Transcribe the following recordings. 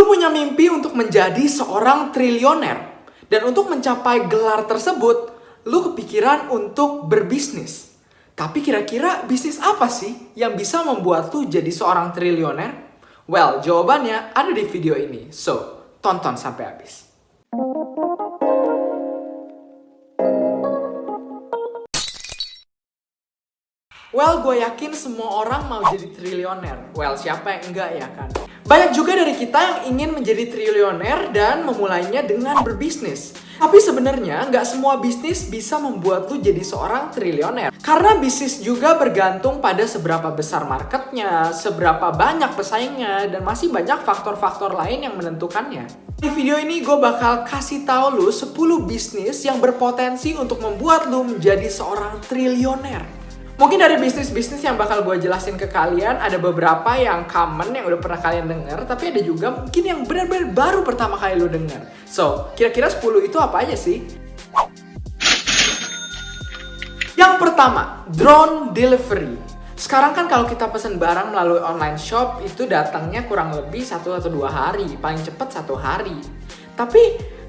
Lu punya mimpi untuk menjadi seorang triliuner. Dan untuk mencapai gelar tersebut, lu kepikiran untuk berbisnis. Tapi kira-kira bisnis apa sih yang bisa membuat lu jadi seorang triliuner? Well, jawabannya ada di video ini. So, tonton sampai habis. Well, gue yakin semua orang mau jadi triliuner. Well, siapa yang enggak ya kan? Banyak juga dari kita yang ingin menjadi triliuner dan memulainya dengan berbisnis. Tapi sebenarnya nggak semua bisnis bisa membuat lu jadi seorang triliuner. Karena bisnis juga bergantung pada seberapa besar marketnya, seberapa banyak pesaingnya, dan masih banyak faktor-faktor lain yang menentukannya. Di video ini gue bakal kasih tahu lu 10 bisnis yang berpotensi untuk membuat lu menjadi seorang triliuner. Mungkin dari bisnis-bisnis yang bakal gue jelasin ke kalian, ada beberapa yang common yang udah pernah kalian denger, tapi ada juga mungkin yang benar-benar baru pertama kali lu denger. So, kira-kira 10 itu apa aja sih? Yang pertama, drone delivery. Sekarang kan kalau kita pesen barang melalui online shop, itu datangnya kurang lebih 1 atau 2 hari, paling cepat 1 hari. Tapi,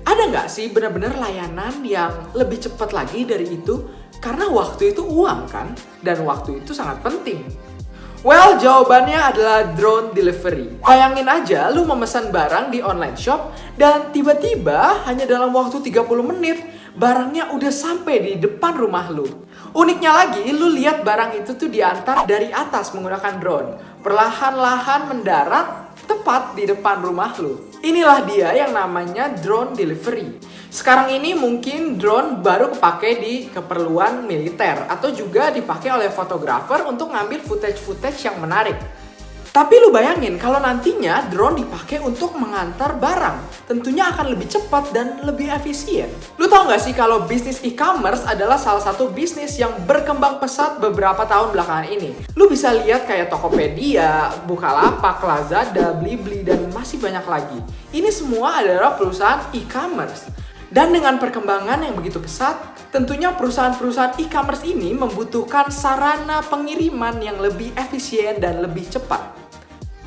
ada nggak sih benar-benar layanan yang lebih cepat lagi dari itu? Karena waktu itu uang kan, dan waktu itu sangat penting. Well, jawabannya adalah drone delivery. Bayangin aja lu memesan barang di online shop dan tiba-tiba hanya dalam waktu 30 menit barangnya udah sampai di depan rumah lu. Uniknya lagi, lu lihat barang itu tuh diantar dari atas menggunakan drone. Perlahan-lahan mendarat tepat di depan rumah lu. Inilah dia yang namanya drone delivery. Sekarang ini mungkin drone baru kepake di keperluan militer atau juga dipakai oleh fotografer untuk ngambil footage-footage yang menarik. Tapi lu bayangin kalau nantinya drone dipakai untuk mengantar barang, tentunya akan lebih cepat dan lebih efisien. Lu tau gak sih kalau bisnis e-commerce adalah salah satu bisnis yang berkembang pesat beberapa tahun belakangan ini. Lu bisa lihat kayak Tokopedia, Bukalapak, Lazada, Blibli, dan masih banyak lagi. Ini semua adalah perusahaan e-commerce. Dan dengan perkembangan yang begitu pesat, tentunya perusahaan-perusahaan e-commerce ini membutuhkan sarana pengiriman yang lebih efisien dan lebih cepat.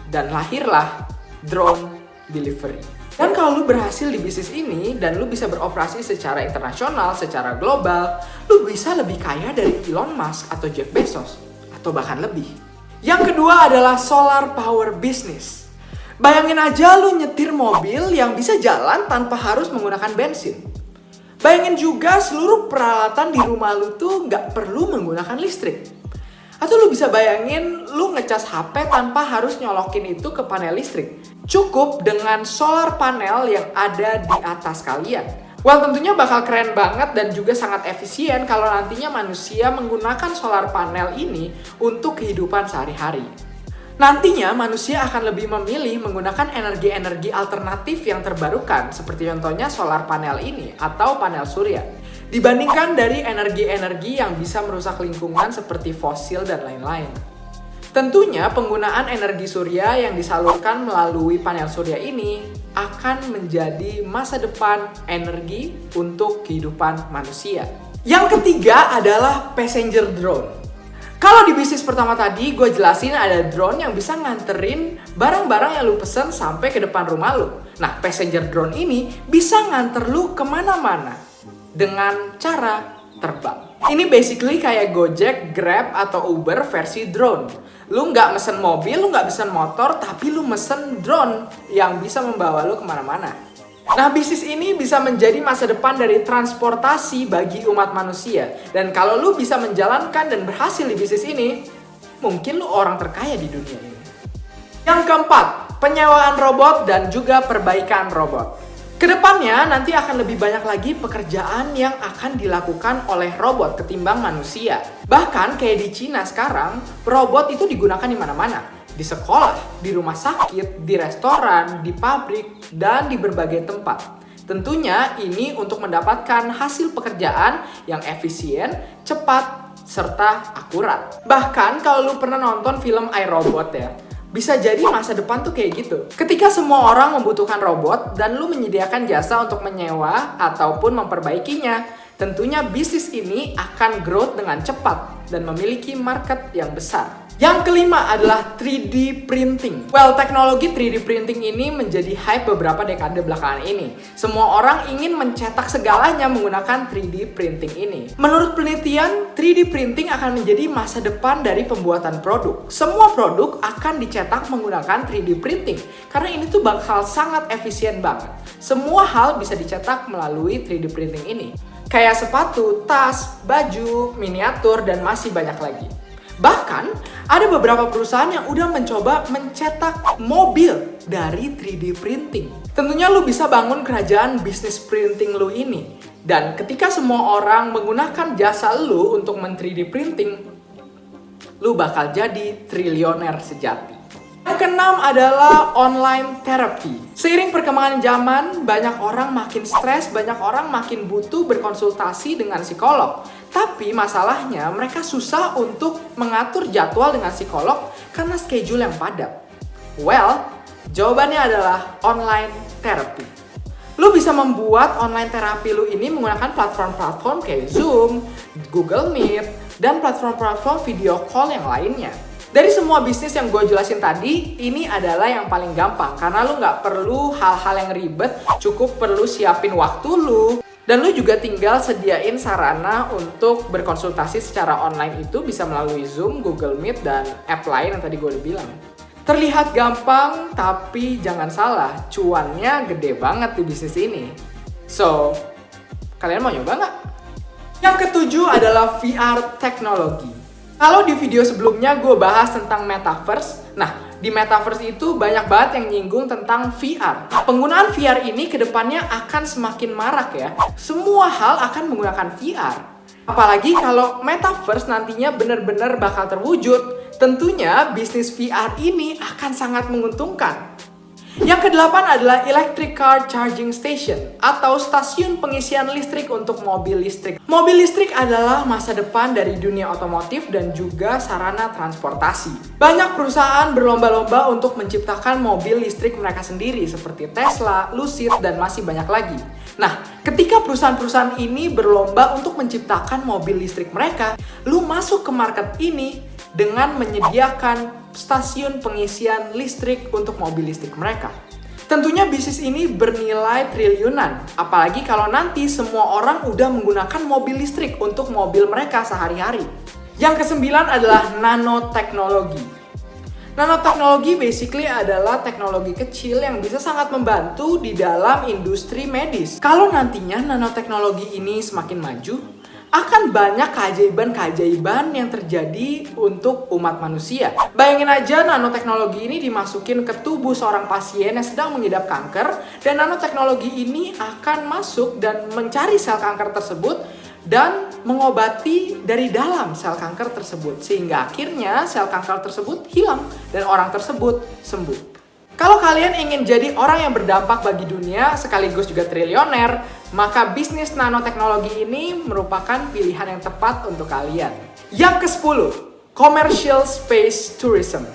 Dan lahirlah drone delivery. Dan kalau lu berhasil di bisnis ini dan lu bisa beroperasi secara internasional, secara global, lu bisa lebih kaya dari Elon Musk atau Jeff Bezos, atau bahkan lebih. Yang kedua adalah solar power business. Bayangin aja lu nyetir mobil yang bisa jalan tanpa harus menggunakan bensin. Bayangin juga seluruh peralatan di rumah lu tuh nggak perlu menggunakan listrik. Atau lu bisa bayangin lu ngecas HP tanpa harus nyolokin itu ke panel listrik. Cukup dengan solar panel yang ada di atas kalian. Well, tentunya bakal keren banget dan juga sangat efisien kalau nantinya manusia menggunakan solar panel ini untuk kehidupan sehari-hari. Nantinya manusia akan lebih memilih menggunakan energi-energi alternatif yang terbarukan seperti contohnya solar panel ini atau panel surya dibandingkan dari energi-energi yang bisa merusak lingkungan seperti fosil dan lain-lain. Tentunya penggunaan energi surya yang disalurkan melalui panel surya ini akan menjadi masa depan energi untuk kehidupan manusia. Yang ketiga adalah passenger drone. Kalau di bisnis pertama tadi, gue jelasin ada drone yang bisa nganterin barang-barang yang lu pesen sampai ke depan rumah lu. Nah, passenger drone ini bisa nganter lu kemana-mana dengan cara terbang. Ini basically kayak Gojek, Grab, atau Uber versi drone. Lu nggak mesen mobil, lu nggak mesen motor, tapi lu mesen drone yang bisa membawa lu kemana-mana. Nah, bisnis ini bisa menjadi masa depan dari transportasi bagi umat manusia. Dan kalau lu bisa menjalankan dan berhasil di bisnis ini, mungkin lu orang terkaya di dunia ini. Yang keempat, penyewaan robot dan juga perbaikan robot. Kedepannya nanti akan lebih banyak lagi pekerjaan yang akan dilakukan oleh robot ketimbang manusia. Bahkan kayak di Cina sekarang, robot itu digunakan di mana-mana. Di sekolah, di rumah sakit, di restoran, di pabrik, dan di berbagai tempat. Tentunya ini untuk mendapatkan hasil pekerjaan yang efisien, cepat, serta akurat. Bahkan kalau lu pernah nonton film iRobot ya, bisa jadi masa depan tuh kayak gitu. Ketika semua orang membutuhkan robot dan lu menyediakan jasa untuk menyewa ataupun memperbaikinya, tentunya bisnis ini akan growth dengan cepat dan memiliki market yang besar. Yang kelima adalah 3D printing. Well, teknologi 3D printing ini menjadi hype beberapa dekade belakangan ini. Semua orang ingin mencetak segalanya menggunakan 3D printing ini. Menurut penelitian, 3D printing akan menjadi masa depan dari pembuatan produk. Semua produk akan dicetak menggunakan 3D printing karena ini tuh bakal sangat efisien banget. Semua hal bisa dicetak melalui 3D printing ini. Kayak sepatu, tas, baju, miniatur, dan masih banyak lagi. Bahkan, ada beberapa perusahaan yang udah mencoba mencetak mobil dari 3D printing. Tentunya lu bisa bangun kerajaan bisnis printing lu ini. Dan ketika semua orang menggunakan jasa lu untuk men-3D printing, lu bakal jadi triliuner sejati. Yang keenam adalah online therapy. Seiring perkembangan zaman, banyak orang makin stres, banyak orang makin butuh berkonsultasi dengan psikolog. Tapi masalahnya mereka susah untuk mengatur jadwal dengan psikolog karena schedule yang padat. Well, jawabannya adalah online therapy. Lu bisa membuat online terapi lu ini menggunakan platform-platform kayak Zoom, Google Meet, dan platform-platform video call yang lainnya. Dari semua bisnis yang gue jelasin tadi, ini adalah yang paling gampang karena lu nggak perlu hal-hal yang ribet, cukup perlu siapin waktu lu. Dan lu juga tinggal sediain sarana untuk berkonsultasi secara online itu bisa melalui Zoom, Google Meet, dan app lain yang tadi gue udah bilang. Terlihat gampang, tapi jangan salah, cuannya gede banget di bisnis ini. So, kalian mau nyoba nggak? Yang ketujuh adalah VR teknologi. Kalau di video sebelumnya gue bahas tentang metaverse, nah di metaverse itu banyak banget yang nyinggung tentang VR. Penggunaan VR ini kedepannya akan semakin marak ya. Semua hal akan menggunakan VR. Apalagi kalau metaverse nantinya benar-benar bakal terwujud, tentunya bisnis VR ini akan sangat menguntungkan. Yang kedelapan adalah electric car charging station atau stasiun pengisian listrik untuk mobil listrik. Mobil listrik adalah masa depan dari dunia otomotif dan juga sarana transportasi. Banyak perusahaan berlomba-lomba untuk menciptakan mobil listrik mereka sendiri seperti Tesla, Lucid, dan masih banyak lagi. Nah, ketika perusahaan-perusahaan ini berlomba untuk menciptakan mobil listrik mereka, lu masuk ke market ini dengan menyediakan stasiun pengisian listrik untuk mobil listrik mereka. Tentunya bisnis ini bernilai triliunan, apalagi kalau nanti semua orang udah menggunakan mobil listrik untuk mobil mereka sehari-hari. Yang kesembilan adalah nanoteknologi. Nanoteknologi basically adalah teknologi kecil yang bisa sangat membantu di dalam industri medis. Kalau nantinya nanoteknologi ini semakin maju, akan banyak keajaiban-keajaiban yang terjadi untuk umat manusia. Bayangin aja nanoteknologi ini dimasukin ke tubuh seorang pasien yang sedang mengidap kanker, dan nanoteknologi ini akan masuk dan mencari sel kanker tersebut dan mengobati dari dalam sel kanker tersebut, sehingga akhirnya sel kanker tersebut hilang dan orang tersebut sembuh. Kalau kalian ingin jadi orang yang berdampak bagi dunia sekaligus juga triliuner, maka bisnis nanoteknologi ini merupakan pilihan yang tepat untuk kalian. Yang ke-10, commercial space tourism.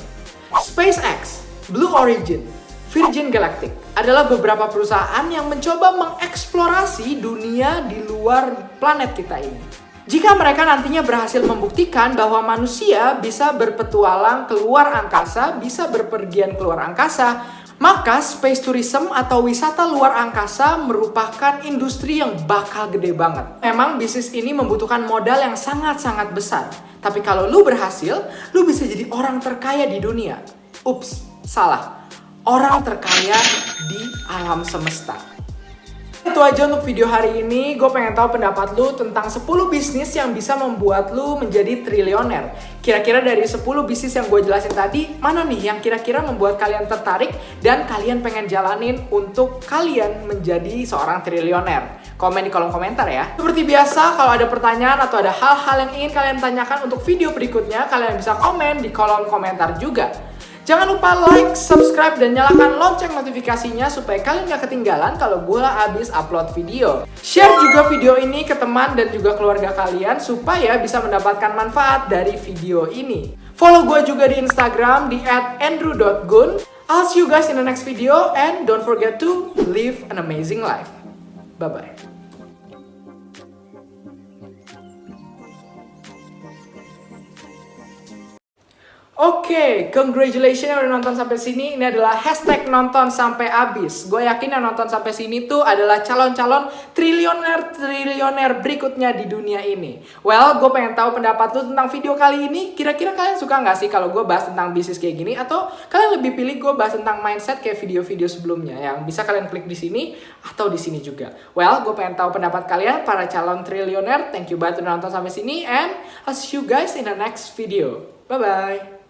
SpaceX, Blue Origin, Virgin Galactic adalah beberapa perusahaan yang mencoba mengeksplorasi dunia di luar planet kita ini. Jika mereka nantinya berhasil membuktikan bahwa manusia bisa berpetualang keluar angkasa, bisa berpergian keluar angkasa, maka space tourism atau wisata luar angkasa merupakan industri yang bakal gede banget. Memang bisnis ini membutuhkan modal yang sangat-sangat besar. Tapi kalau lu berhasil, lu bisa jadi orang terkaya di dunia. Ups, salah. Orang terkaya di alam semesta. Itu aja untuk video hari ini. Gue pengen tahu pendapat lu tentang 10 bisnis yang bisa membuat lu menjadi triliuner. Kira-kira dari 10 bisnis yang gue jelasin tadi, mana nih yang kira-kira membuat kalian tertarik dan kalian pengen jalanin untuk kalian menjadi seorang triliuner? Komen di kolom komentar ya. Seperti biasa, kalau ada pertanyaan atau ada hal-hal yang ingin kalian tanyakan untuk video berikutnya, kalian bisa komen di kolom komentar juga. Jangan lupa like, subscribe, dan nyalakan lonceng notifikasinya supaya kalian gak ketinggalan kalau gue habis upload video. Share juga video ini ke teman dan juga keluarga kalian supaya bisa mendapatkan manfaat dari video ini. Follow gue juga di Instagram di @andrew.gun. I'll see you guys in the next video and don't forget to live an amazing life. Bye-bye. Oke, congratulations yang udah nonton sampai sini. Ini adalah hashtag nonton sampai habis. Gue yakin yang nonton sampai sini tuh adalah calon-calon triliuner berikutnya di dunia ini. Well, gue pengen tahu pendapat lu tentang video kali ini. Kira-kira kalian suka nggak sih kalau gue bahas tentang bisnis kayak gini? Atau kalian lebih pilih gue bahas tentang mindset kayak video-video sebelumnya yang bisa kalian klik di sini atau di sini juga? Well, gue pengen tahu pendapat kalian para calon triliuner. Thank you banget udah nonton sampai sini, and I'll see you guys in the next video. Bye-bye.